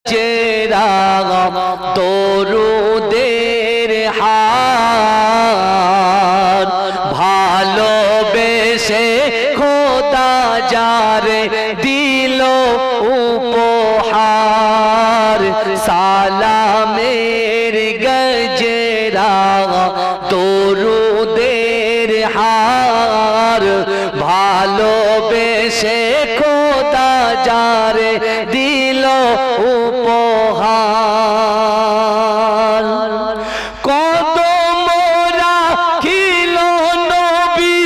চেরা দরুদের হার ভালোবেসে খোদা যারে দিল উপহার সালামের গজরা দরুদের হার ভালোবেসে খোদা যারে দিল উপহার কত মোরা খিল নবী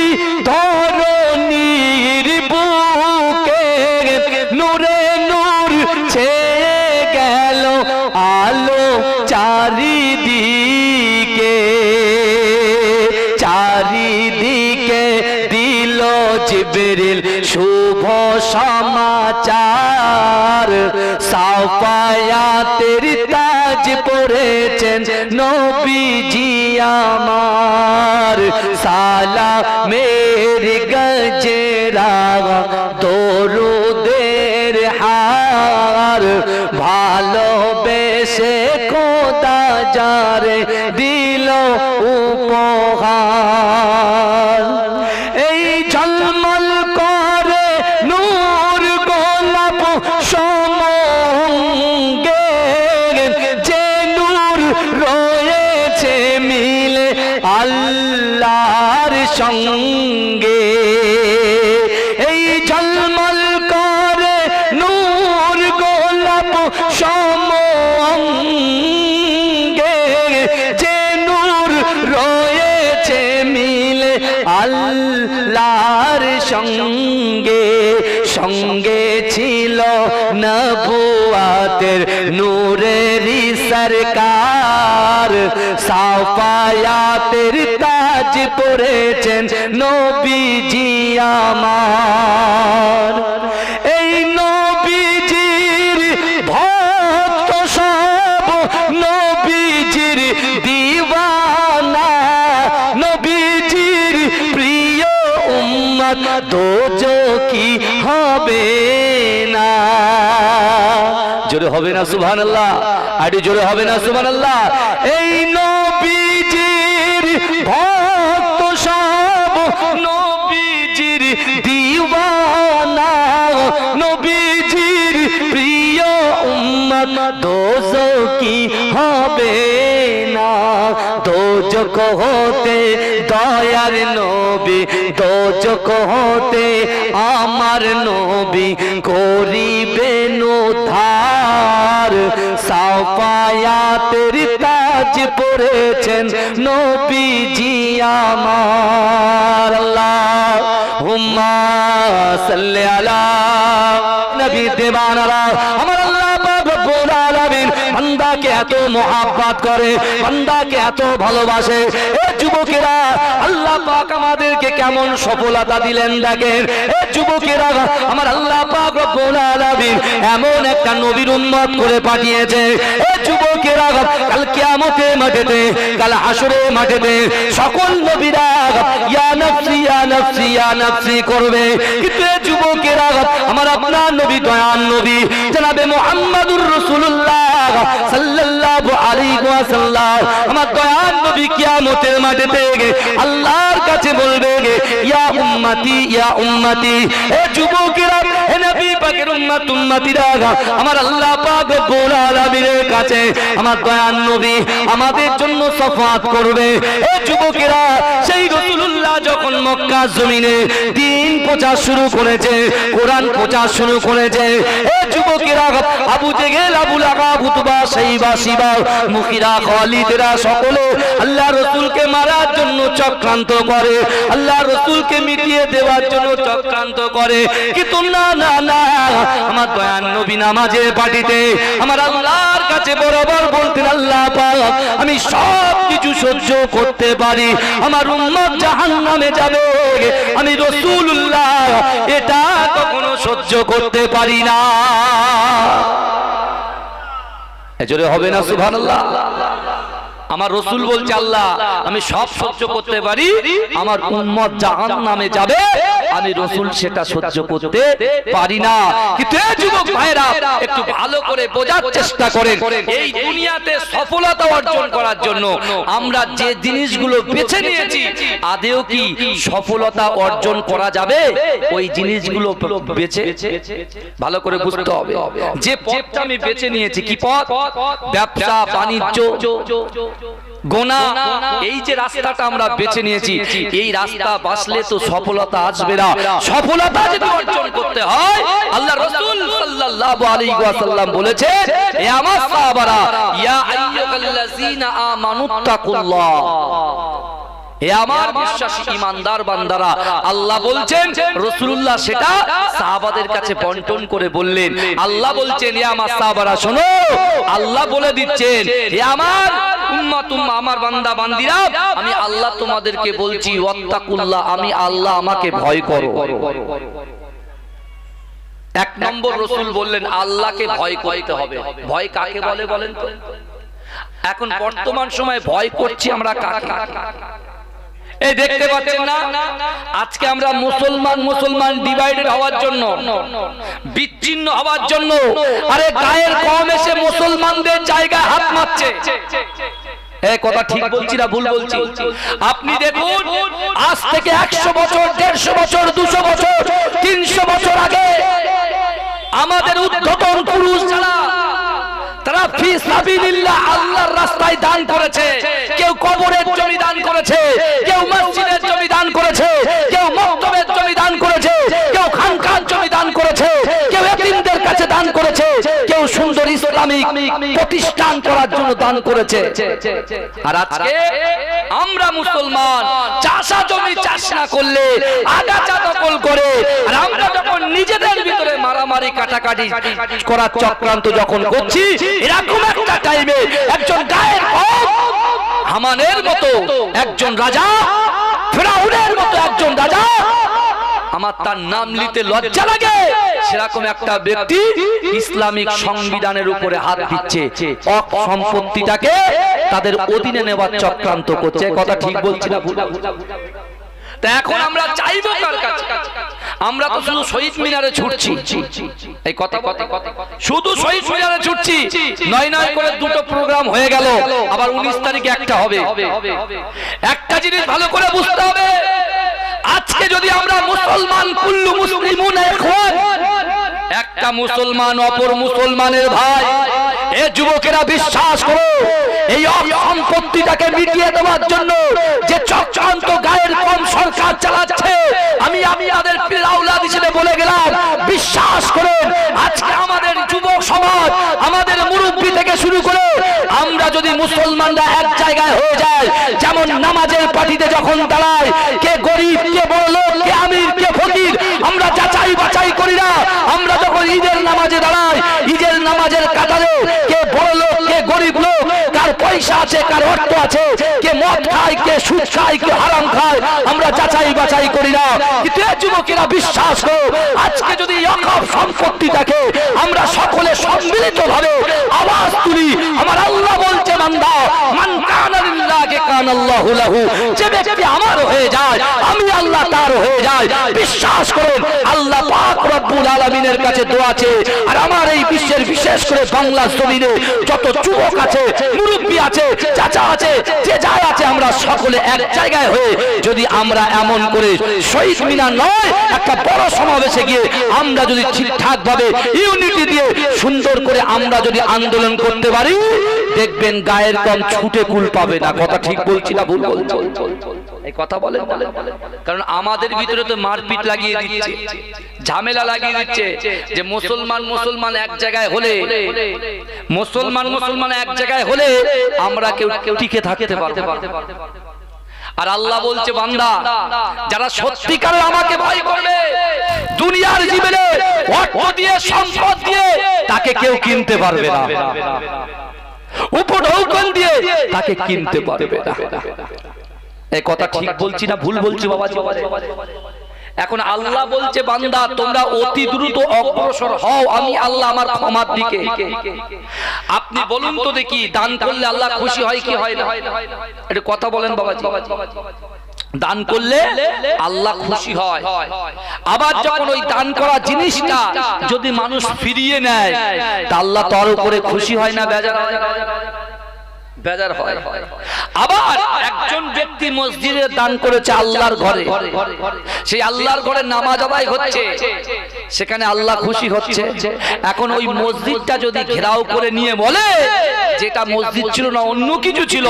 ধরণীর বুকে নূরে নূর ছেয়ে গেল আলো চারিদিকে চারিদিকে দিল জিবরিল শুভ সমাচার সাফায়াতের তাজ পরেছেন নবীজি আমার সালামের গজরা দরুদের হার ভালোবেসে খোদা যারে দিল উপহার এই ঝলমল করে নূর গোলাপ সমঙ্গে যে নূর রয়েছে মিলে আল্লাহর সঙ্গে এই ঝলমল করে নূর গোলাপ সমঙ্গে যে নূর রয়েছে মিলে আল্লাহর সঙ্গে সঙ্গে ছিল নবুয়াতের নূরেরই সরকার সাফায়াতের তাজ পরেছেন নবীজি আমার এই নবীজির ভক্ত সব নবীজির দিওয়ানা নবীজির প্রিয় উম্মত দোজখী হবে না জোরে হবে না সুবহানাল্লাহ আরে জোরে হবে না সুবহানাল্লাহ এই নবীজির ভক্ত সব নবীজির দিওয়ানা নবীজির প্রিয় উম্মত দোজখী হবে না দোজখ হতে দয়ার নবী দোজখ হতে আমার নবী করিবেন উদ্ধার সাফায়াতের তাজ পরেছেন নবীজি আমার আল্লাহুম্মা সাল্লি আলা নবী দেওয়ানা আমার আল্লাহ পাক রব্বুল আলামিন বান্দাকে এত মোহাব্বত করে বান্দাকে এত ভালোবাসে এ যুবকেরা আল্লাহ পাক আমাদেরকে কেমন সফলতা দিলেন দেখেন এ যুবকেরা আমার আল্লাহ পাক রব্বুল আলামিন এমন একটা নবীর উম্মত করে পাঠিয়েছে এ যুবকেরা কাল কিয়ামতের মাঠেতে কাল হাসরের মাঠেতে সকল নবীরা ইয়া নফসি ইয়া নফসি ইয়া নফসি করবে কিন্তু এ যুবকেরা আমার আপনার নবী দয়ার নবী জনাবে মুহাম্মদুর রাসূলুল্লাহ সাল্লাল্লাহু আলাইহি ওয়াসাল্লাম আমার দয়ার নবী কিয়ামতের মাঠেতে আল্লাহর কাছে বলবে ইয়া উম্মতি এ যুবকেরা হে নবী পাকের উম্মত উম্মতিরা আমার আল্লাহ পাক রব্বুল আলামিনের কাছে আমার দয়ার নবী আমাদের জন্য শাফাত করবে এ যুবকেরা সেই রাসূলুল্লাহ যখন মক্কা জমিনে দ্বীন প্রচার শুরু করেছে কোরআন প্রচার শুরু করেছে এ যুবকেরা আবু জেহেল আবু লাহাব উতবা শাইবা শিবা মুগীরা খালিদরা সকলে আল্লাহ রাসূলকে মারার জন্য চক্রান্ত করে আল্লাহ রাসূলকে মিটিয়ে দেওয়ার জন্য চক্রান্ত করে কিন্তু না না না আমার দয়ার নবী নামাজের পাটিতে আমার আল্লাহর কাছে বরাবর বলতেন আল্লাহ পাক আমি সব কিছু সহ্য করতে পারি আমার উম্মত জাহান্নামে যাবে আমি রাসূলুল্লাহ এটা কখনো সহ্য করতে পারি না এজরে হবে না সুবহানাল্লাহ আমার রাসূল বলছে আল্লাহ আমি সব সহ্য করতে পারি আমার উম্মত জাহান্নামে যাবে আমি রাসূল সেটা সহ্য করতে পারি না। কিন্তু এই যুবক ভাইরা একটু ভালো করে বোঝার চেষ্টা করেন, এই দুনিয়াতে সফলতা অর্জন করার জন্য আমরা যে জিনিসগুলো বেছে নিয়েছি আদেও কি সফলতা অর্জন করা যাবে? ওই জিনিসগুলো বেছে ভালো করে বুঝতে হবে। যে পথটা আমি বেছে নিয়েছি, কি পথ? ব্যবসা বাণিজ্য, গোনা, এই যে রাস্তাটা আমরা বেছে নিয়েছি, এই রাস্তা বাছলে তো সফলতা আসবে না। সফলতা যদি অর্জন করতে হয়, আল্লাহ রাসূল সাল্লাল্লাহু আলাইহি ওয়াসাল্লাম বলেছে, হে আমার সাহাবারা, ইয়া আইয়ুহাল্লাযীনা আমানুত্তাকুল্লাহ, হে আমার বিশ্বাসী ঈমানদার বান্দারা। আল্লাহ বলছেন, রাসূলুল্লাহ সেটা সাহাবাদের কাছে বন্টন করে বললেন। আল্লাহ বলছেন, হে আমার সাহাবারা শোনো, আল্লাহ বলে দিচ্ছেন, হে আমার উম্মত, আমার বান্দা বান্দিরা, আমি আল্লাহ তোমাদেরকে বলছি, ওয়াত্তাকুল্লাহ, আমি আল্লাহ, আমাকে ভয় করো। এক নম্বর রাসূল বললেন আল্লাহকে ভয় করতে হবে। ভয় কাকে বলে বলেন তো? এখন বর্তমান সময়ে ভয় করছি আমরা কাকে? এই দেখতে পাচ্ছেন না, আজকে আমরা মুসলমান ডিভাইডেড হওয়ার জন্য, বিচ্ছিন্ন হওয়ার জন্য, আরে গায়ের কম এসে মুসলমানদের জায়গায় হাত মারছে। এই কথা ঠিক বলছি না ভুল বলছি? আপনি দেখুন, আজ থেকে 100 বছর, 150 বছর, 200 বছর, 300 বছর আগে আমাদের উদ্ধতন পুরুষ যারা, তারা ফি সাবিলিল্লাহ, আল্লাহর রাস্তায় দান করেছে। কেউ কবরের জমি দান করেছে, কেউ মসজিদের জমি দান করেছে, কেউ মক্তবের জমি দান করেছে, কেউ খানকার জমি দান করেছে, কেউ এতিমদের কাছে দান করেছে, কেউ সুন্দর ইসলামিক প্রতিষ্ঠান করার জন্য দান করেছে। আর আজকে আমরা মুসলমান চাষা জমি চাষ না করলে আগাছা দখল করে, আর আমরা যখন নিজেদের ভিতরে মারামারি কাটাকাটি করার চক্রান্ত যখন করছি, এরকম একটা টাইমে একজন গায়ের হামানের মতো একজন রাজা, ফেরাউনের মতো একজন রাজা, আমার তার নাম নিতে লজ্জা লাগে, সেরকম একটা ব্যক্তি ইসলামিক সংবিধানের উপরে হাত দিচ্ছে, সম্পত্তিটাকে তাদের অধীনে নেওয়ার চক্রান্ত করছে। কথা ঠিক বলছি না ভুল? তা এখন আমরা চাইবো কার কাছে? আমরা তো শুধু শহীদ মিনারে ছুটছি, এই কথা শুধু শহীদ মিনারে ছুটছি, নয় নয় করে দুটো প্রোগ্রাম হয়ে গেল, আবার 19 তারিখে একটা হবে। একটা জিনিস ভালো করে বুঝতে হবে, আজকে যদি আমরা মুসলমান, কুল্লু মুসলিমুন ইখওয়ান, একটা মুসলমান অপর মুসলমানের ভাই, এ যুবকেরা বিশ্বাস করো, এই সম্পত্তিটাকে মিটিয়ে দেওয়ার জন্য যে চক্রান্ত গায়ের কম সরকার চালাচ্ছে, আমি তাদের পিলাউলাদ হিসেবে বলে গেলাম, বিশ্বাস করেন আজকে আমাদের যুবক সমাজ, আমাদের মুরব্বী থেকে শুরু করে আমরা যদি মুসলমানরা এক জায়গায় হয়ে যায়, যেমন নামাজের পার্টিতে যখন দাঁড়ায়, কে গরিব, কে বড়লোক, কে আমির, কে ফকির, আমরা যাচাই বাছাই করি না। আমরা যখন ঈদের নামাজে দাঁড়াই, ঈদের নামাজের কাতারে কে বড়লোক, কে গরিব লোক, কার পয়সা আছে, কার অর্থ আছে, কে মদ খায়, কে সুদ খায়, কে হারাম খায়, আমরা যাচাই বাছাই করি না। কিন্তু যুবকেরা বিশ্বাস করো, আজকে যদি ইয়াকুব সম্পত্তিটাকে আমরা সকলে সম্মিলিত ভাবে আওয়াজ তুলি, আমার আল্লাহ বলছে, বান্দা মান কানা লিল্লাহি কানাল্লাহু লাহু, যে ব্যক্তি আমার হয়ে যায় আমি আল্লাহ তার হয়ে যায়। বিশ্বাস করুন, আল্লাহ পাক রব্বুল আলামিনের কাছে দোয়া আছে। আর আমার এই বিশ্বের, বিশেষ করে বাংলা জমিনে যত যুবক আছে, মুরব্বী আছে, চাচা আছে, যে যায় আছে, আমরা সকলে এক জায়গায় হয়ে যদি আমরা এমন করে শহীদ মিনার নয়, একটা বড় সমাবেশে গিয়ে আমরা যদি ঠিকঠাক ভাবে ইউনিটি দিয়ে সুন্দর করে আমরা যদি আন্দোলন করতে পারি, দেখবেন গায়ের কম ছুটে কুল পাবে না। কথা ঠিক বলছি না ভুল বলছি? এই কথা বলেন, কারণ আমাদের ভিতরে তো মারপিট লাগিয়ে দিচ্ছে, ঝামেলা লাগিয়ে দিচ্ছে, যে মুসলমান এক জায়গায় হলে, মুসলমান এক জায়গায় হলে আমরা কেউ টিকে থাকতে পারবো। আর আল্লাহ বলছে, বান্দা যারা সত্যিকারে আমাকে ভয় করবে, দুনিয়ার জীবনে অর্থ দিয়ে, সম্পদ দিয়ে তাকে কেউ কিনতে পারবে না, উপঢৌকন দিয়ে তাকে কিনতে পারবে না। এই কথা ঠিক বলছি না ভুল বলছি বাবা? এখন আল্লাহ বলছে, বান্দা তোমরা অতি দ্রুত অগ্রসর হও, আমি আল্লাহ আমার ক্ষমার দিকে। আপনি বলুন তো দেখি, দান করলে আল্লাহ খুশি হয় কি হয় না? এটা কথা বলেন বাবাজি। দান করলে আল্লাহ খুশি হয়। আবার যখন ওই দান করা জিনিসটা যদি মানুষ ফিরিয়ে নেয় তা আল্লাহ তার উপরে খুশি হয় না বেজার হয়। আবার একজন ব্যক্তি মসজিদে দান করেছে আল্লাহর ঘরে, সেই আল্লাহর ঘরে নামাজ আদায় হচ্ছে, সেখানে আল্লাহ খুশি হচ্ছে। এখন ওই মসজিদটা যদি ঘেরাও করে নিয়ে বলে যেটা মসজিদ ছিল না অন্য কিছু ছিল,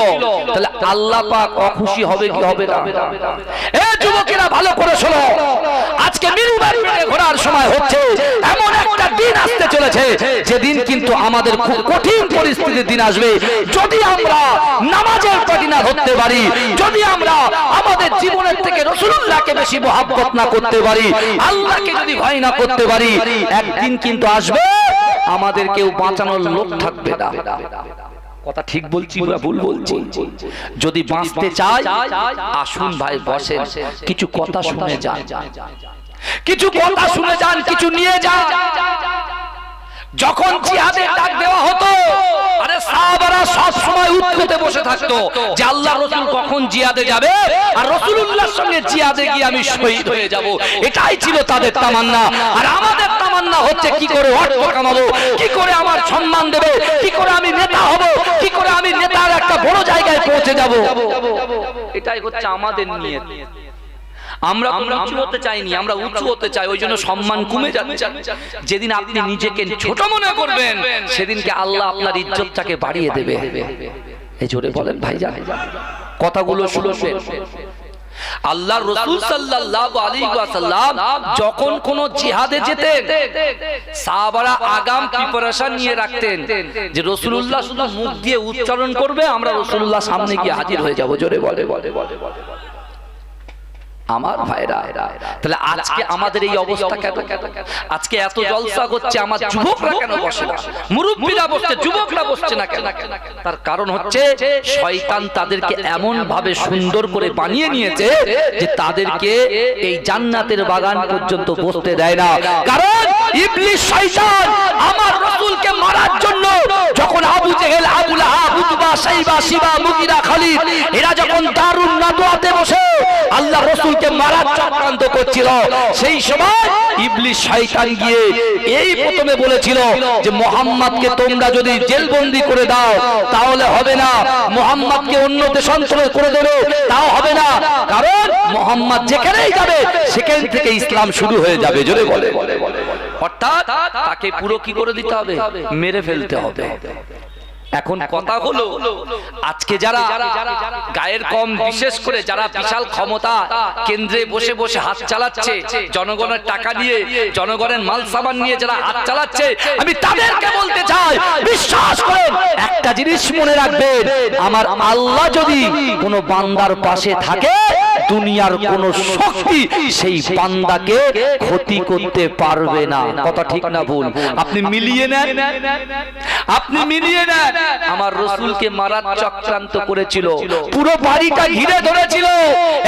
তাহলে আল্লাহ পাক অখুশি হবে কি হবে না? এ যুবকেরা ভালো করে শোনো, আজকে মিনিবার পেটে ঘোরার সময় হচ্ছে। এমন একটা দিন আসতে চলেছে যেদিন কিন্তু আমাদের খুব কঠিন পরিস্থিতির দিন আসবে। যদি আমরা নামাজের পাটি না ধরতে পারি, যদি আমরা আমাদের জীবনের থেকে রাসূলুল্লাহকে বেশি মহব্বত না করতে পারি, আল্লাহকে যদি ভয় না করতে পারি, একদিন কিন্তু আসবে আমাদের কেউ বাঁচানোর লোক থাকবে না। কথা ঠিক বলছি না ভুল বলছি? যদি বাঁচতে চাই আসুন ভাই বসেন, কিছু কথা শুনে যান, কিছু কথা শুনে যান, কিছু নিয়ে যান। যখন জিহাদের ডাক দেওয়া হতো, আরে সাহাবারা সব সময় উৎকটে বসে থাকতো যে আল্লাহ রাসূল কখন জিহাদে যাবে আর রাসূলুল্লাহর সঙ্গে জিহাদে গিয়ে আমি শহীদ হয়ে যাব। এটাই ছিল তাদের তামান্না। আর আমাদের তামান্না হচ্ছে কি করে অর্থ কামাবো, কি করে আমার সম্মান দেবে, কি করে আমি নেতা হব, কি করে আমি নেতার একটা বড় জায়গায় পৌঁছে যাব। এটাই হচ্ছে আমাদের নিয়ত। আমরা উঁচু হতে চাইনি, আমরা উঁচু হতে চাই, ওই জন্য সম্মান কমে যাচ্ছে। যেদিন আপনি নিজেকে ছোট মনে করবেন সেদিনকে আল্লাহ আপনার ইজ্জতটাকে বাড়িয়ে দেবে। এই জোরে বলেন ভাইজান, কথাগুলো শুনবেন। আল্লাহর রাসূল সাল্লাল্লাহু আলাইহি ওয়াসাল্লাম যখন কোন জিহাদে যেতেন, সাহাবারা আগাম প্রিপারেশন নিয়ে রাখতেন যে রাসূলুল্লাহ শুধু মুখ দিয়ে উচ্চারণ করবে, আমরা রাসূলুল্লাহ সামনে গিয়ে হাজির হয়ে যাব। জোরে বলে আমার ভাইরা, তাহলে আজকে আমাদের এই অবস্থা কেন? আজকে এত জলসা করছে, আমার যুবকরা কেন বসে না? মুরব্বিরা বসছে, যুবকরা বসছে না কেন? তার কারণ হচ্ছে শয়তান তাদেরকে এমন ভাবে সুন্দর করে বানিয়ে নিয়েছে যে তাদেরকে এই জান্নাতের বাগান পর্যন্ত বসতে দেয় না। কারণ ইবলিস শয়তান আমার রাসূলকে মারার জন্য যখন আবু জেহেল, আবু লাহাব, উতবা, শাইবা, শিবা, মুগিরা, খালিদ এরা যখন দারুন নাদওয়াতে বসে আল্লাহ রাসূলকে মারার চক্রান্ত করছিল, সেই সময় ইবলিস শয়তান গিয়ে এই প্রথমে বলেছিল যে মুহাম্মদকে তোমরা যদি জেলবন্দি করে দাও তাহলে হবে না, মুহাম্মদকে অন্য দেশান্তর করে দেবে তাও হবে না, কারণ মুহাম্মদ যেখানেই যাবে সেখান থেকে ইসলাম শুরু হয়ে যাবে। জোরে বলে, অর্থাৎ তাকে পুরো কি করে দিতে হবে? মেরে ফেলতে হবে। এখন কথা হলো, আজকে যারা গায়ের কম, বিশেষ করে যারা বিশাল ক্ষমতা কেন্দ্রে বসে বসে হাত চালাচ্ছে, জনগণের টাকা নিয়ে, জনগণের মাল সামান নিয়ে যারা হাত চালাচ্ছে, আমি তাদেরকে বলতে চাই, বিশ্বাস করেন একটা জিনিস মনে রাখবেন, আমার আল্লাহ যদি কোনো বান্দার পাশে থাকে, দুনিয়ার কোন শক্তি সেই বান্দাকে ক্ষতি করতে পারবে না। কথা ঠিক না ভুল? আপনি মিলিয়ে নেন, আপনি মিলিয়ে নেন। আমার রাসূলকে মারার চক্রান্ত করেছিল, পুরো বাড়িটা ঘিরে ধরেছিল।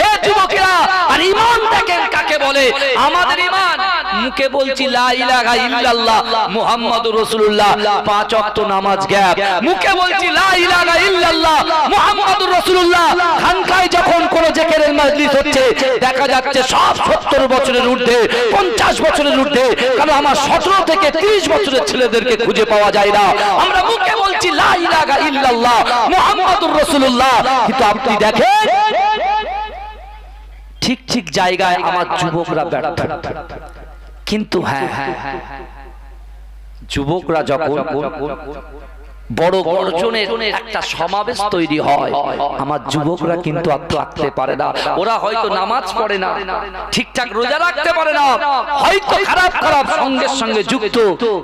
এ যুবকেরা, আর ঈমান দেখেন কাকে বলে? আমাদের ঈমান মুখে বলছি লা ইলাহা ইল্লাল্লাহ মুহাম্মাদুর রাসূলুল্লাহ, 5 ওয়াক্ত নামাজ গ্যাপ, মুখে বলছি লা ইলাহা ইল্লাল্লাহ মুহাম্মাদুর রাসূলুল্লাহ। খানকায় যখন কোন জিকিরের মজলিস হচ্ছে, দেখা যাচ্ছে সব 70 বছরের ঊর্ধ্বে, 50 বছরের ঊর্ধ্বে, কারণ আমার 17 থেকে 30 বছরের ছেলেদেরকে খুঁজে পাওয়া যায় না। আমরা মুখে বলছি লা ইলাহা ইল্লাল্লাহ মুহাম্মাদুর রাসূলুল্লাহ, কিন্তু আপনি দেখেন ঠিক ঠিক জায়গায় আমার যুবকরা ব্যর্থ। কিন্তু হ্যাঁ, যুবকরা যখন বড় গর্জনের একটা সমাবেশ তৈরি হয়, আমার যুবকরা কিন্তু আর থাকতে পারে না। ওরা হয়তো নামাজ পড়ে না, ঠিকঠাক রোজা রাখতে পারে না, হয়তো খারাপ খারাপ সঙ্গের সঙ্গে যুক্ত,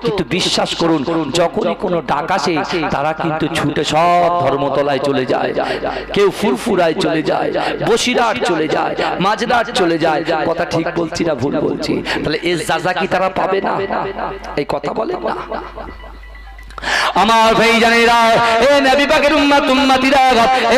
কিন্তু বিশ্বাস করুন যখনই কোনো ডাক আসে তারা কিন্তু ছুটে সব ধর্মতলায় চলে যায়। কেউ ফুরফুরায় চলে যায়, বসিরহাট চলে যায়, মাঝরাট চলে যায়। কথা ঠিক বলছি না ভুল বলছি? তাহলে এর সাজা কি তারা পাবে না? এই কথা বলে না আমার ভাইজানেরা, এ নবী পাকের উম্মতিরা,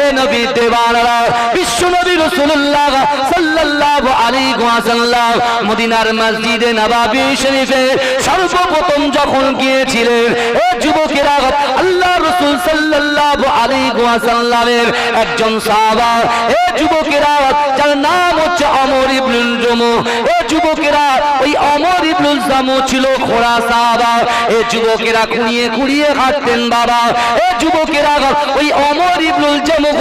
এ নবী দেওয়ানারা, বিশ্ব নবী রাসূলুল্লাহ সাল্লাল্লাহু আলাইহি ওয়াসাল্লাম মদিনার মসজিদে নববী শরীফে সর্বপ্রথম যখন গিয়েছিলেন, এ যুবকেরা, আল্লাহ রাসূল সাল্লাল্লাহু আলাইহি ওয়াসাল্লামের একজন সাহাবা। এ যুবকেরা, যার নাম হচ্ছে আমর ইবনুল জামু। এ যুবকেরা, ওই আমর ইবনুল জামু ছিল খোড়া সাহাবা। এ যুবকেরা খুঁড়িয়ে খুঁড়িয়ে হাঁটতেন বাবা। এ যুবকেরা, ওই আমর ইবনুল জামু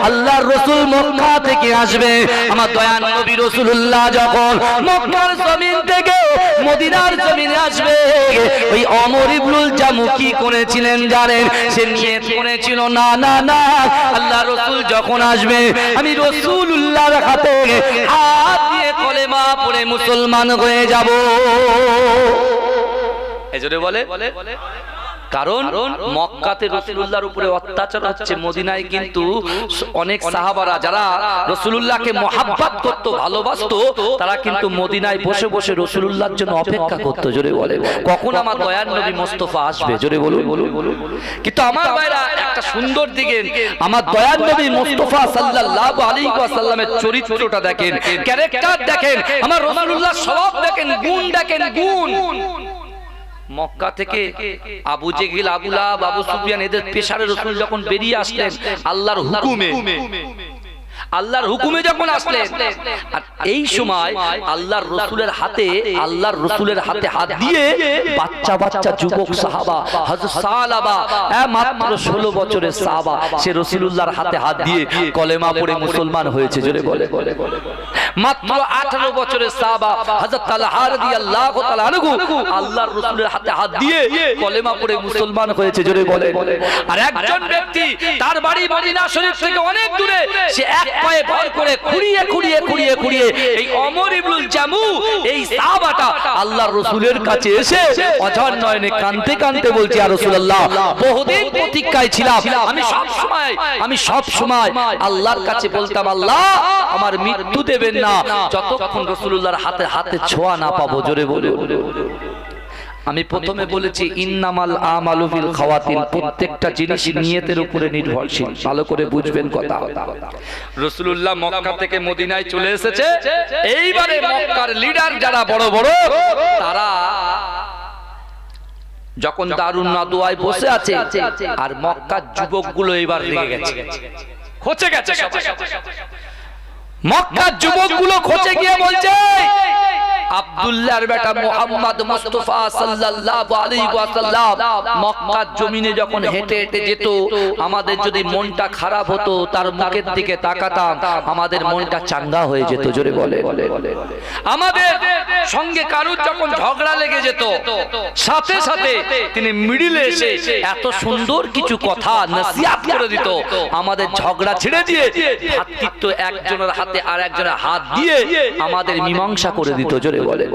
আল্লাহর রাসূল মক্কা থেকে আসবে। আমার দয়ার নবী রাসূলুল্লাহ যখন মক্কার জমিন থেকে মদিনার জমিনে আসবে, ওই আমর ইবনুল জামু কি করেছিলেন জানেন? সে নিয়ত করেছিল, না না না, আল্লাহর রাসূল যখন আসবে আমি রাসূলুল্লাহর হাতে হাত দিয়ে কলেমা পড়ে মুসলমান হয়ে যাব। এজন্য বলে, কারণ মক্কাতে রাসূলুল্লাহর উপরে অত্যাচার হচ্ছে, মদিনায় কিন্তু অনেক সাহাবারা যারা রাসূলুল্লাহকে মহব্বত করত, ভালোবাসতো, তারা কিন্তু মদিনায় বসে বসে রাসূলুল্লাহর জন্য অপেক্ষা করত। জোরে বলে, কখন আমার দয়ার নবী মুস্তাফা আসবে। জোরে বলুন। কিন্তু আমার ভাইরা, একটা সুন্দর দিকে আমার দয়ার নবী মুস্তাফা সাল্লাল্লাহু আলাইহি ওয়াসাল্লামের চরিত্রটা দেখেন, ক্যারেক্টার দেখেন, আমার রাসূলুল্লাহর স্বভাব দেখেন, গুণ দেখেন, গুণ। মক্কা থেকে আবু জেহেল, আবু লাহাব, আবু সুফিয়ান এদের পেশারে রাসূল যখন বেরিয়ে আসলেন আল্লাহর হুকুমে যখন আসলেন, আর এই সময় আল্লাহর রাসূলের হাতে হাত দিয়ে বাচ্চা বাচ্চা যুবক সাহাবা হযরত সালাবা, মাত্র 16 বছরের সাহাবা, সে রাসূলুল্লাহর হাতে হাত দিয়ে কলেমা পড়ে মুসলমান হয়েছে। জোরে বলে, মাত্র 18 বছরের সাহাবা হযরত তালহা রাদিয়াল্লাহু তাআলা আনহু আল্লাহর রাসূলের হাতে হাত দিয়ে কলেমা পড়ে মুসলমান হয়েছে। জোরে বলে। আর একজন ব্যক্তি, তার বাড়ি মদিনা শরীফ থেকে অনেক দূরে, সে এক পায়ে ভর করে খুঁড়িয়ে এই আমর ইবনুল জামু, এই সাহাবাটা আল্লাহর রাসূলের কাছে এসে অঝর নয়নে কাঁদতে কাঁদতে বলছে, ইয়া রাসূলুল্লাহ, বহুদিন প্রতীক্ষায় ছিলাম, আমি সব সময় আল্লাহর কাছে বলতাম, আল্লাহ আমার মৃত্যু দেবেন না যতক্ষণ রাসূলুল্লাহর হাতে ছোঁয়া না পাবো। জোরে বলে। আমি প্রথমে বলেছি ইন্নামাল আমালু বিল খাওয়াতিন, প্রত্যেকটা জিনিস নিয়তের উপরে নির্ভরশীল। ভালো করে বুঝবেন কথা। রাসূলুল্লাহ মক্কা থেকে মদিনায় চলে এসেছে, এইবারে মক্কার লিডার যারা বড় বড়, তারা যখন দারুন নাদওয়ায় বসে আছে, আর মক্কার যুবকগুলো এবার লেগে গেছে, খচে গেছে। মক্কার যুবকগুলো খচে গিয়ে বলছে, আব্দুল্লাহর বেটা মুহাম্মদ মুস্তাফা সাল্লাল্লাহু আলাইহি ওয়াসাল্লাম মক্কার জমিনে যখন হেঁটে হেঁটে যেত, আমাদের যদি মনটা খারাপ হতো, তার মুখের দিকে তাকাতাম, আমাদের মনটা চাঙ্গা হয়ে যেত। জোরে বলে। আমাদের সঙ্গে কারুর যখন ঝগড়া লেগে যেত, সাথে সাথে তিনি মিডিলে এসে এত সুন্দর কিছু কথা নসিহত করে দিত, আমাদের ঝগড়া ছেড়ে দিয়ে ভাতৃত্ব একজনের হাতে আর একজনের হাত দিয়ে আমাদের মীমাংসা করে দিত। জোরে বলে।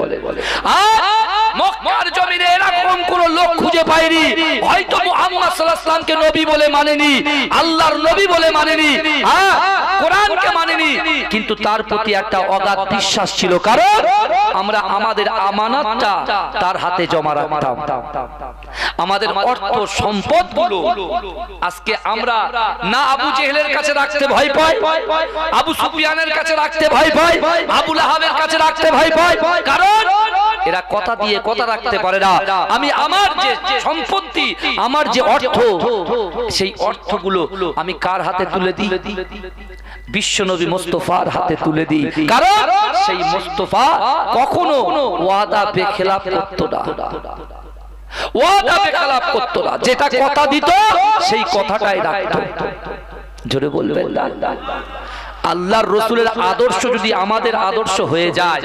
মক্কার জমিনে এরকম কোন লোক খুঁজে পাইনি, হয়তো মুহাম্মদ সাল্লাল্লাহু আলাইহি ওয়াসাল্লামকে নবী বলে মানেনি, আল্লাহর নবী বলে মানেনি, কোরআনকে মানেনি, কিন্তু তার প্রতি একটা অগাধ বিশ্বাস ছিল, কারণ আমরা আমাদের আমানতটা তার হাতে জমা রাখতাম। আমাদের অর্থ সম্পদগুলো আজকে আমরা না আবু জেহেলের কাছে রাখতে ভয় পাই, আবু সুফিয়ানের কাছে রাখতে ভয় পাই, আবু লাহাবের কাছে রাখতে ভয় পাই, কারণ এরা কথা দিয়ে কথা রাখতে পারে না। আমি আমার যে সম্পত্তি, আমার যে অর্থ, সেই অর্থগুলো আমি কার হাতে তুলে দিই? বিশ্বনবী মুস্তাফার হাতে তুলে দিই, কারণ সেই মুস্তাফা কখনো ওয়াদা বেখেলাফ করত না, ওয়াদা বেখেলাফ করত না, যেটা কথা দিত সেই কথাটাই রাখতো। জোরে বলবেন না? আল্লাহর রাসূলের আদর্শ যদি আমাদের আদর্শ হয়ে যায়,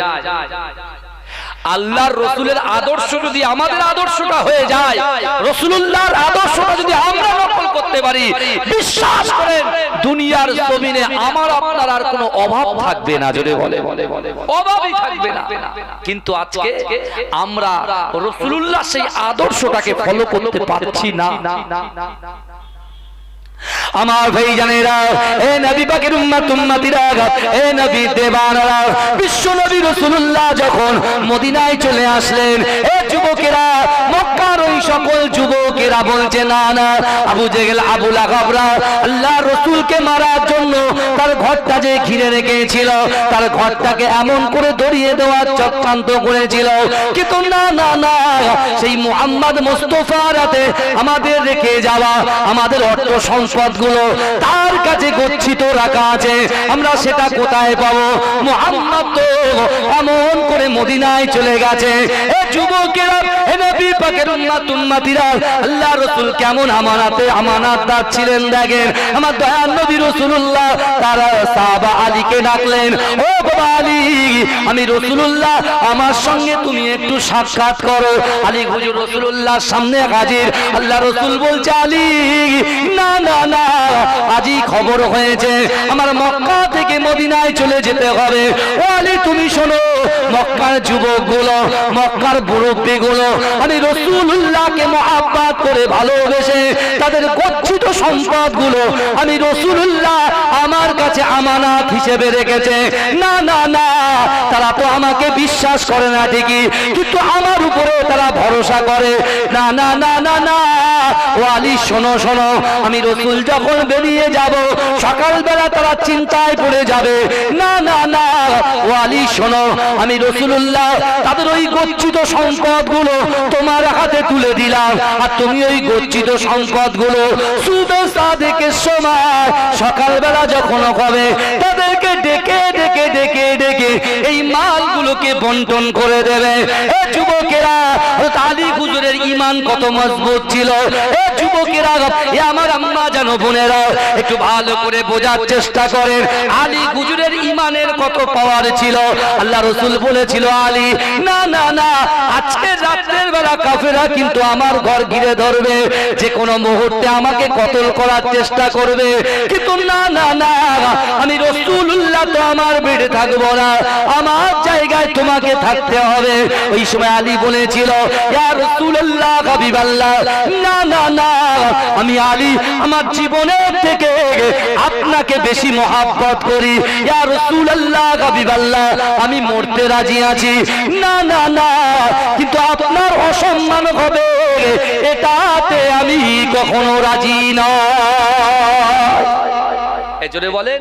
আল্লাহর রাসূলের আদর্শ যদি আমাদের আদর্শটা হয়ে যায়, রাসূলুল্লাহর আদর্শটা যদি আমরা নকল করতে পারি, বিশ্বাস করেন দুনিয়ার জমিনে আমার আপনার আর কোনো অভাব থাকবে না। জোরে বলে, অভাবই থাকবে না। কিন্তু আজকে আমরা রাসূলুল্লাহ সেই আদর্শটাকে ফলো করতে পারছি না। আমার ভাইজানেরা, এ নবী পাকের উম্মতিরা, এ নবী দেবানরা, বিশ্ব নবী রাসূলুল্লাহ যখন মদিনায় চলে আসলেন, এ যুবকেরা, মক্কার ওই সকল যুবকেরা বলছে না না, আবু জেহেল আবু লাহাবরা আল্লাহ রসুলকে মারার জন্য তার ঘরটা যে ঘিরে রেখেছিল, তার ঘরটাকে এমন করে দড়িয়ে দেওয়ার চক্রান্ত করেছিল। কিন্তু না না না, সেই মুহাম্মদ মুস্তাফার হাতে আমাদের রেখে যাওয়া আমাদের অর্থ সম্পদগুলো তার কাছে গচ্ছিত রাখা আছে, আমরা সেটা কোথায় পাবো? মুহাম্মদ তো এমন করে মদিনায় চলে গেছে। এ যুবকেরা, এ নবী পাকের উম্মতিরা, আল্লাহ রাসূল কেমন আমানতদার ছিলেন দেখেন। আমার দয়ার নবী রাসূলুল্লাহ তার সাহাবা আলীকে ডাকলেন, ও বাবা আলী, আমি রাসূলুল্লাহ, আমার সঙ্গে তুমি একটু সাক্ষাৎ করো। আলী হুজুর রাসূলুল্লাহর সামনে হাজির। আল্লাহ রাসূল বলছে, আলী না না না, আজই খবর হয়েছে আমার মক্কা থেকে মদিনায় চলে যেতে হবে। ও আলী তুমি শোনো, মক্কার যুবকগুলো, মক্কার মুরব্বিগুলো আমি রাসূলুল্লাহকে মহব্বত করে ভালোবেসে তাদের গচ্ছিত সম্পদগুলো আমি রাসূলুল্লাহ আমার কাছে আমানত হিসেবে রেখেছে। না না না, তারা তো আমাকে বিশ্বাস করে না ঠিকই, কিন্তু আমার উপরে তারা ভরসা করে। না না না না না, ও আলী শোনো শোনো, আমি রাসূল যখন বেরিয়ে যাব সকালবেলা তারা চিন্তায় পড়ে যাবে। না না না, ও আলী শোনো, আমি রাসূলুল্লাহ তাদের ওই গচ্ছিত সম্পদগুলো তোমার হাতে তুলে দিলাম, আর তুমি ওই গচ্ছিত সম্পদগুলো সুবে সাদেকের সময় সকালবেলা যখন হবে তাদেরকে ডেকে ডেকে ডেকে ডেকে এই মালগুলোকে বন্টন করে দেবে। এ যুবকেরা, আলী হুজুরের ঈমান কত মজবুত ছিল। এ যুবকেরা, এ আমার আম্মা জানো বোনেরা, একটু ভালো করে বোঝার চেষ্টা করেন আলী হুজুরের ঈমানের কত পাওয়ার ছিল। আল্লাহ রাসূল বলেছিল, আলী না না না, আজকে রাতের বেলা কাফেররা কিন্তু আমার ঘর ঘিরে ধরবে, যে কোনো মুহূর্তে আমাকে কতল করার চেষ্টা করবে, কিন্তু না না না, আমি রাসূলুল্লাহ তো আমার বেড়ে থাকবো না, আমার জায়গায় তোমাকে থাকতে হবে। ওই সময় আলী বলেছিল, ইয়া রাসূলুল্লাহ হাবিবাল্লাহ, না না না, আমি আলী আমার জীবনের থেকে আপনাকে বেশি মহব্বত করি। ইয়া রাসূলুল্লাহ হাবিবাল্লাহ, আমি মরতে রাজি আছি। না না না, কিন্তু আপনার অসম্মান হবে এটাতে আমি কখনো রাজি নয়। এজন্য বলে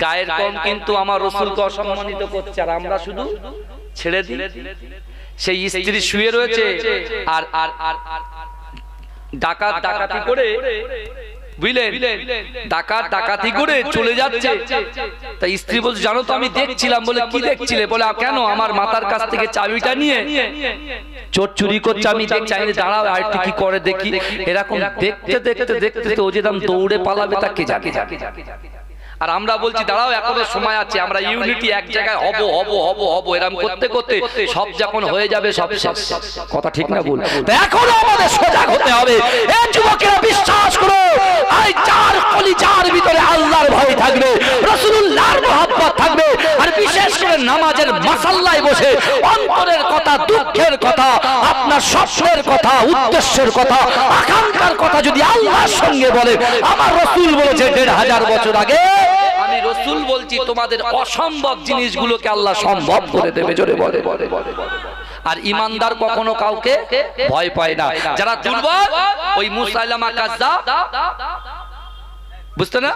গায়ের কম কিন্তু আমার রাসূলকে অসম্মানিত করছে, আর আমরা শুধু ছেড়ে দিই। সেই স্ত্রী শুয়ে রয়েছে আর আর আর ডাকাতি করে, বুঝলেন, ডাকাতি করে চলে যাচ্ছে। তাই স্ত্রী বলছে, জানো তো আমি দেখছিলাম। বলে কি দেখছিলে? বলে কেন, আমার মাথার কাছ থেকে চাবিটা নিয়ে চোর চুরি করছে, আমি চাইলে দাঁড়াও আর একটু কি করে দেখি। এরকম দেখতে দেখতে দেখতে ও যেতাম দৌড়ে পালাবে, তাকে জাগে। আর আমরা বলছি দাঁড়াও, এখনো সময় আছে, আমরা ইউনিটি এক জায়গায় হব হব হব হব, এরকম করতে করতে সব যখন হয়ে যাবে সব শেষ। কথা ঠিক না ভুল? এখনো আমাদের সজাগ হতে হবে। এই যুবকেরা বিশ্বাস করো, এই চার কলিজার ভিতরে আল্লাহর ভয় থাকবে, রাসূলুল্লাহর মহব্বত থাকবে, আর বিশেষ করে নামাজের মাসাল্লায় বসে অন্তরের কথা, দুঃখের কথা, আপনার স্বপ্নের কথা, উদ্দেশ্যের কথা, আকাঙ্ক্ষার কথা যদি আল্লাহর সঙ্গে বলে, আমার রাসূল বলেছে ১৫০০ বছর আগে, আমি রাসূল বলছি তোমাদের অসম্ভব জিনিসগুলোকে আল্লাহ সম্ভব করে দেবে। জোরে বলে। আর ইমানদার কখনো কাউকে ভয় পায় না। যারা দুর্বল, ওই মুসাইলামা কাজ্জাব, বুঝতে না,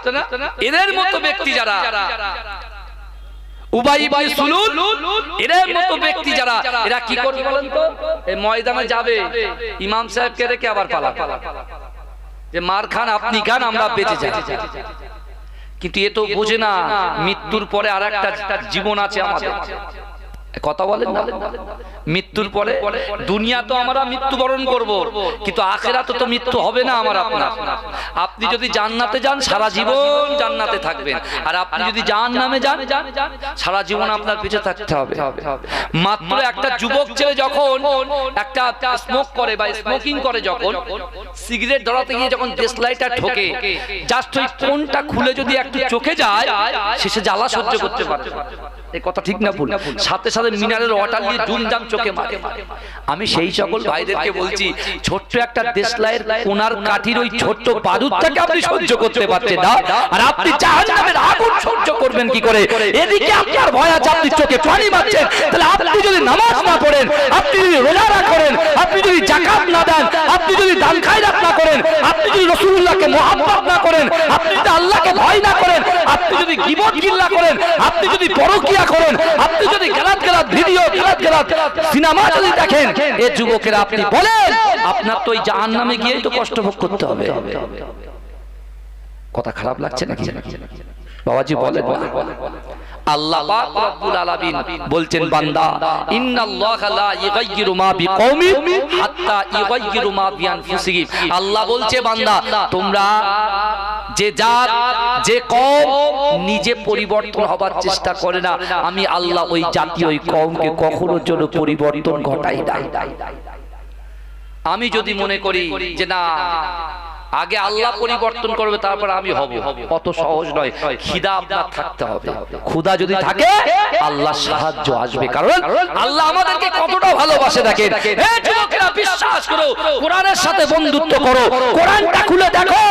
এদের মতো ব্যক্তি যারা, উবাই ইবনে সুলুল, এদের মতো ব্যক্তি যারা, এরা কি করবে বলেন তো? এই ময়দানে যাবে, ইমাম সাহেবকে রেখে আবার পালাবে, যে মার খান আপনি খান, আমরা বেঁচে যাই। কিন্তু এ তো বোঝে না মৃত্যুর পরে আর একটা জীবন আছে আমাদের। কথা বলেন না, মৃত্যুর পরে দুনিয়া তো আমরা মৃত্যুবরণ করব, কিন্তু আখিরাতে তো মৃত্যু হবে না আমার আপনার। আপনি যদি জান্নাতে যান সারা জীবন জান্নাতে থাকবেন, আর আপনি যদি জাহান্নামে যান সারা জীবন আপনার পিছে থাকতে হবে। মাত্র একটা যুবক ছেলে যখন একটা স্মোক করে বা স্মোকিং করে, যখন সিগারেট ধরাতে গিয়ে যখন দেশলাইটা ঠোকে, জাস্ট ওই কোনটা খুলে যদি একটু চোখে যায়, শেষে জ্বালা সহ্য করতে পারে। এই কথা ঠিক না ভুল? সাথে সাথে মিনারেল ওয়াটার দিয়ে জুমজাম চোখে মারে। আমি সেই সকল ভাইদেরকে বলছি, ছোট্ট একটা দেশলাইয়ের কোনার কাঠির ওই ছোট্ট বাদুরটাকে আপনি সহ্য করতে পারছেন না, আর আপনি জাহান্নামের আগুন সহ্য করবেন কি করে? এদিকে আপনার ভয় আছে, আপনি চোখে পানি মারছেন। তাহলে আপনি যদি নামাজ না পড়েন, আপনি যদি রোজা না করেন, আপনি যদি যাকাত না দেন, আপনি যদি দান খায়রাত না করেন, আপনি যদি রাসূলুল্লাহকে মুহাব্বত না করেন, আপনি যদি আল্লাহকে ভয় না করেন, আপনি যদি গীবত গিল্লা করেন, আপনি যদি পরকিয়া করেন, আপনি যদি গালাত ভিডিও গালাত সিনেমা যদি দেখেন, এই যুবকেরা আপনি বলেন আপনার তো ওই জাহান্নামে গিয়েই তো কষ্ট ভোগ করতে হবে। কথা খারাপ লাগছে নাকি বাবাজি? বলেন। আল্লাহ পাক রব্বুল আলামিন বলছেন, বান্দা ইন্নাল্লাহা লা ইগাইয়িরু মা বিকওমিন হাত্তা ইগাইয়িরু মা বিআনফুসিহিম। আল্লাহ বলছে, বান্দা তোমরা যে জাত যে কওম নিজে পরিবর্তন হবার চেষ্টা করে না, আমি আল্লাহ ওই জাতি ওই কওমকে কখনো জন্য পরিবর্তন ঘটাই না। আমি যদি মনে করি যে না আগে আল্লাহ পরিবর্তন করবে তারপর আমি হব, অত সহজ নয়। খিদা আপনার থাকতে হবে। ক্ষুধা যদি থাকে আল্লাহ সাহায্য আসবে, কারণ আল্লাহ আমাদেরকে কতটা ভালোবাসে দেখেন। এই যুবকেরা বিশ্বাস করো, কোরআনের সাথে বন্ধুত্ব করো, কোরআনটা খুলে দেখো।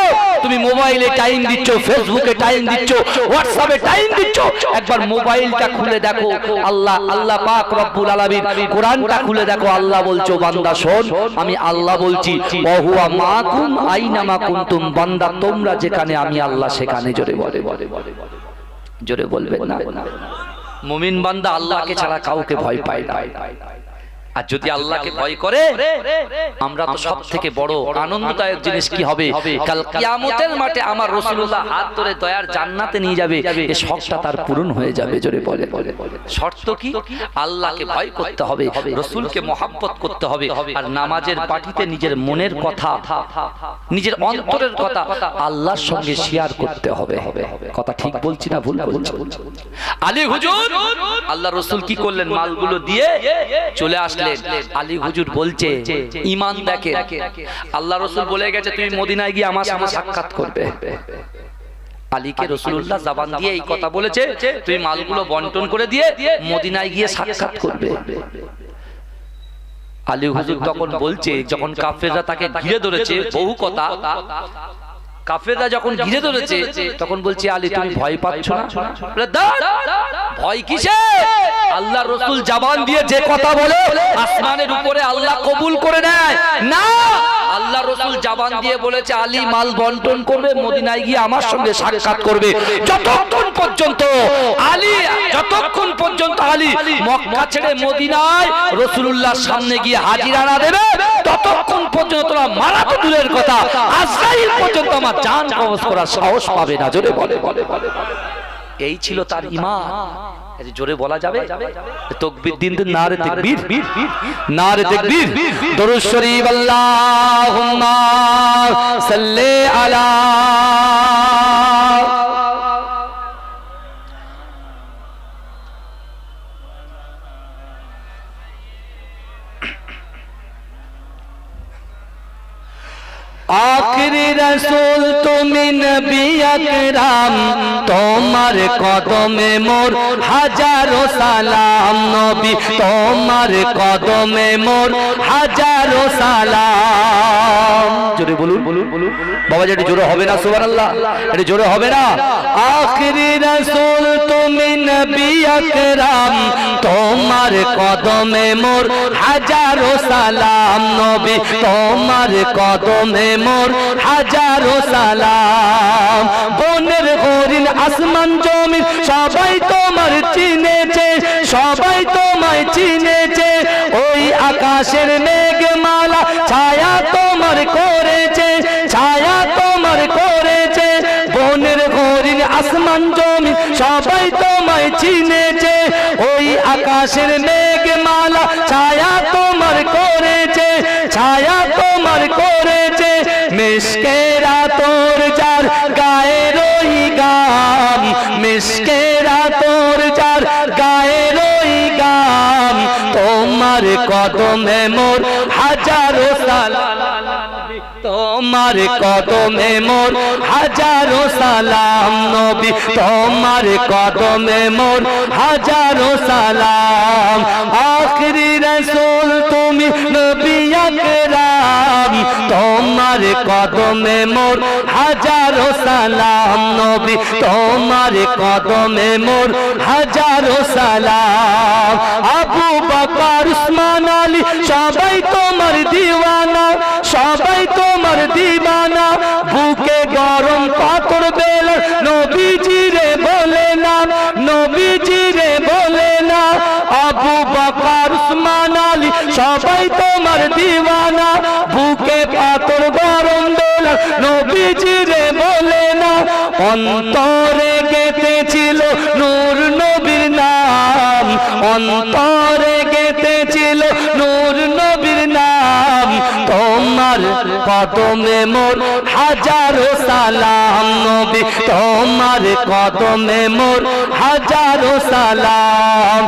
তুমি মোবাইলে টাইম দিচ্ছ, ফেসবুকে টাইম দিচ্ছ, হোয়াটসঅ্যাপে টাইম দিচ্ছ, একবার মোবাইলটা খুলে দেখো। আল্লাহ পাক রব্বুল আলামিন কোরআনটা খুলে দেখো। আল্লাহ বলছো, বান্দা শোন, আমি আল্লাহ বলছি, ওয়া হুয়া মাকুম আইনামা কুনতুম। বান্দা তোমরা যেখানে আমি আল্লাহ সেখানে। জোরে বলবেন না? মুমিন বান্দা আল্লাহকে ছাড়া কাউকে ভয় পায় না। আর যদি আল্লাহকে ভয় করে, আমরা তো সব থেকে বড় আনন্দদায়ক জিনিস কি হবে? কাল কিয়ামতের মাঠে আমার রাসূলুল্লাহ হাত ধরে দয়ার জান্নাতে নিয়ে যাবে, এই শখটা তার পূরণ হয়ে যাবে। জোরে বলে। শর্ত কি? আল্লাহকে ভয় করতে হবে, রাসূলকে মহব্বত করতে হবে, আর নামাজের পাটিতে নিজের মনের কথা, নিজের অন্তরের কথা আল্লাহর সঙ্গে শেয়ার করতে হবে। কথা ঠিক বলছি না ভুল বলছি? আলী হুজুর আল্লাহ রাসূল কি করলেন? মালগুলো দিয়ে চলে আসলেন। আলী হুজুর বলছে, ঈমান দেখে। আল্লাহ রাসূল বলে গেছে, তুমি মদিনায় গিয়ে আমার সাথে সাক্ষাৎ করবে। আলীকে রাসূলুল্লাহ জবান দিয়ে এই কথা বলেছে, তুমি মালগুলো বন্টন করে দিয়ে মদিনায় গিয়ে সাক্ষাৎ করবে। আলী হুজুর তখন বলছে, যখন কাফেররা তাকে ঘিরে ধরেছে, বহু কথা, কাফেররা যখন ঘিরে ধরেছে তখন বলছে, আলী তুমি ভয় পাচ্ছ না? ভয় কিসে? আল্লাহ রাসূল জবান দিয়ে যে কথা বলে আসমানের উপরে আল্লাহ কবুল করে নেয় না। আল্লাহ রাসূল জবান দিয়ে বলেছে, আলী মাল বন্টন করবে, মদিনায় গিয়ে আমার সঙ্গে সাক্ষাৎ করবে। যতক্ষণ পর্যন্ত আলী মক্কা ছেড়ে মদিনায় রাসূলুল্লাহর সামনে গিয়ে হাজিরা না দেবে, ততক্ষণ পর্যন্ত তোমরা মারা তো দূরের কথা, আজরাইল পর্যন্ত আমার জান কবজ করার সাহস পাবে না। জোরে বলে। এই ছিল তার ঈমান। জোরে বলা যাবে? তাকবীর দিন নারে তাকবীর, নারে তাকবীর। দরুদ শরীফ আল্লাহুম্মা সাল্লি আলা। आखिरी रसूल তুমি নবী আকরাম, তোমার কদমে মোর হাজারো সালাম। নবী তোমার কদমে মোর হাজারো সালাম। জোরে বলুন বাবা, যেটা জোরে হবে না সুবহানাল্লাহ? এটা জোরে হবে না? আখরি রাসূল তুমি নবী আকরাম, তোমার কদমে মোর হাজারো সালাম। নবী তোমার কদমে মোর হাজারো সালাম। বনের হরিণ আসমান জমিন সবাই তোমার চিনেছে, সবাই তোমায় চিনেছে। ওই আকাশের মেঘমালা ছায়া তোমার করেছে, ছায়া তোমার করেছে। বনের হরিণ আসমান জমিন সবাই তোমায় চিনেছে। ওই আকাশের মেঘমালা ছায়া তোমার করেছে, ছায়া তোমার করেছে। মিশকেরা তোর যার গায়ে রই গাম, মিশকেরা তোর যার গায়ে রই গাম। তোমার কদমে মোর হাজারো সালাম, তোমার কদমে মোর হাজারো সালাম নবী তোমার কদমে মোর হাজারো সালাম আখরি রাসূল তুমি নবী আকরাম তোমার কদমে মোর হাজারো সালাম নবী তোমার কদমে মোর হাজারো সালাম আবু বকর উসমান আলী সবাই তোমার দিওয়ানা সবাই তোমার দিওয়ানা বুকে গরম পাথর বেলা নবীজি রে বলে না নবীজি রে বলে না আবু বকর উসমান আলী সবাই তোমার দিওয়ানা বুকে পাথর গরম বেলা নবীজি রে বলে না অন্তরে গেঁথেছিল নূর নবীর নাম অন্তরে গেঁথেছিল নূর নবীর নাম তোমার কদমে মোর হাজারো সালাম নবী তোমার কদমে মোর হাজারো সালাম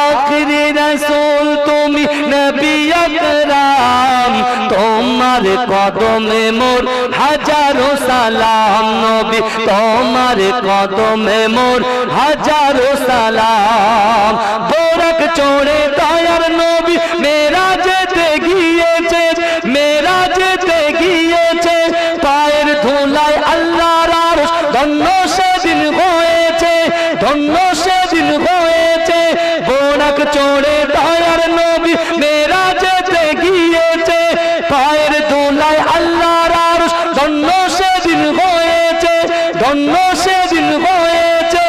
আখরি রাসূল তুমি নবী আকরাম তোমার কদমে মোর হাজারো সালাম নবী তোমার কদমে মোর হাজারো সালাম বোরক চড়ে দয়ার নবী মেরাজেতে গিয়েছে মেরাজেতে গিয়েছে পায়ের ধুলায় আল্লাহর আরশ ধন্য সেদিন হয়েছে ধন্য সেদিন হয়েছে বোরক চড়ে দয়ার নবী মেরাজেতে গিয়েছে পায়ের ধুলায় আল্লাহর আরশ ধন্য সেদিন হয়েছে ধন্য সেদিন হয়েছে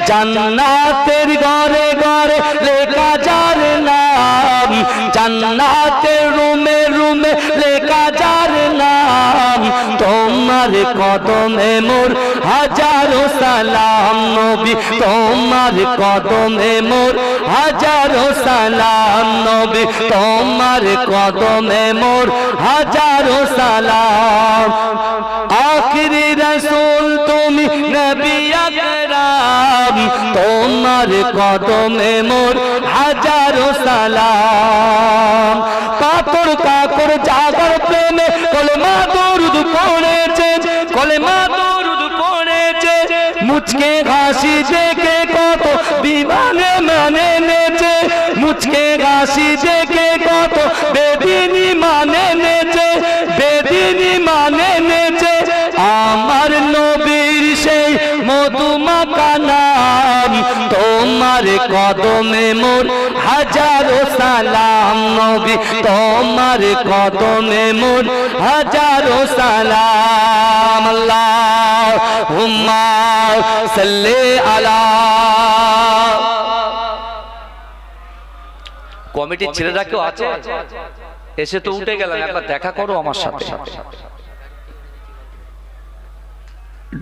জান্নাতের ঘরে ঘরে লেখা যার নাম জান্নাতের রুমে রুমে লেখা যার নাম তোমার কদমে মোর হাজারো সালাম নবী তোমার কদমে মোর হাজারো সালাম নবী তোমার কদমে মোর হাজারো সালাম আখরি রাসূল তুমি নবী আকরাম তোমার কদমে মোর হাজারো সালাম পাথর কাকর জাগার প্রেমে কলেমা দরুদ পড়েছে কলেমা দরুদ পড়েছে মুচকে হাসি দেখে কত বিমানে মানে নেচে মুচকে হাসি দেখে কত বেদিনী মানে নেচে বেদিনী মানে নেচে আমার নবীর সেই মধুমাখা নাম তোমার কদমে মোর হাজারো সালাম নবী তোমার কদমে মোর হাজারো সালাম আল্লাহুম্মা সাল্লি আলা কমিটির ছেলেরা কেউ আছে এসে তো উঠে গেলাম একবার দেখা করো আমার সাথে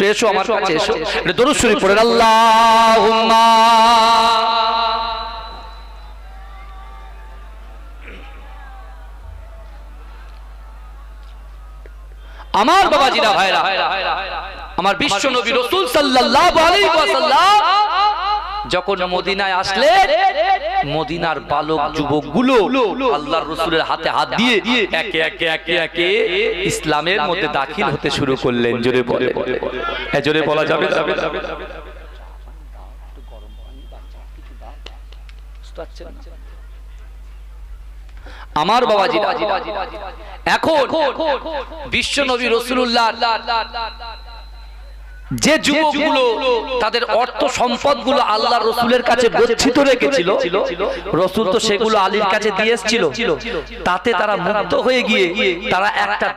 এসো আমার কাছে এসো দরুদ শরীফ পড়েন আল্লাহুম্মা আমার বাবাজিরা ভাইরা আমার বিশ্ব নবী রাসূল সাল্লাল্লাহু আলাইহি ওয়াসাল্লাম যখন মদিনায় আসলেন মদিনার বালক যুবকগুলো আল্লাহর রাসূলের হাতে হাত দিয়ে একে একে একে একে ইসলামের মধ্যে দাখিল হতে শুরু করলেন জোরে বলে জোরে বলা যাবে আমার বাবাজি এখন বিশ্ব নবী রাসূলুল্লাহ যে যুবকগুলো তাদের অর্থ সম্পদগুলো আল্লাহর রাসূলের কাছে গচ্ছিত রেখেছিল রাসূল তো সেগুলো আলীর কাছে দিয়ে এসেছিল তাতে তারা মুক্ত হয়ে গিয়ে তারা একটা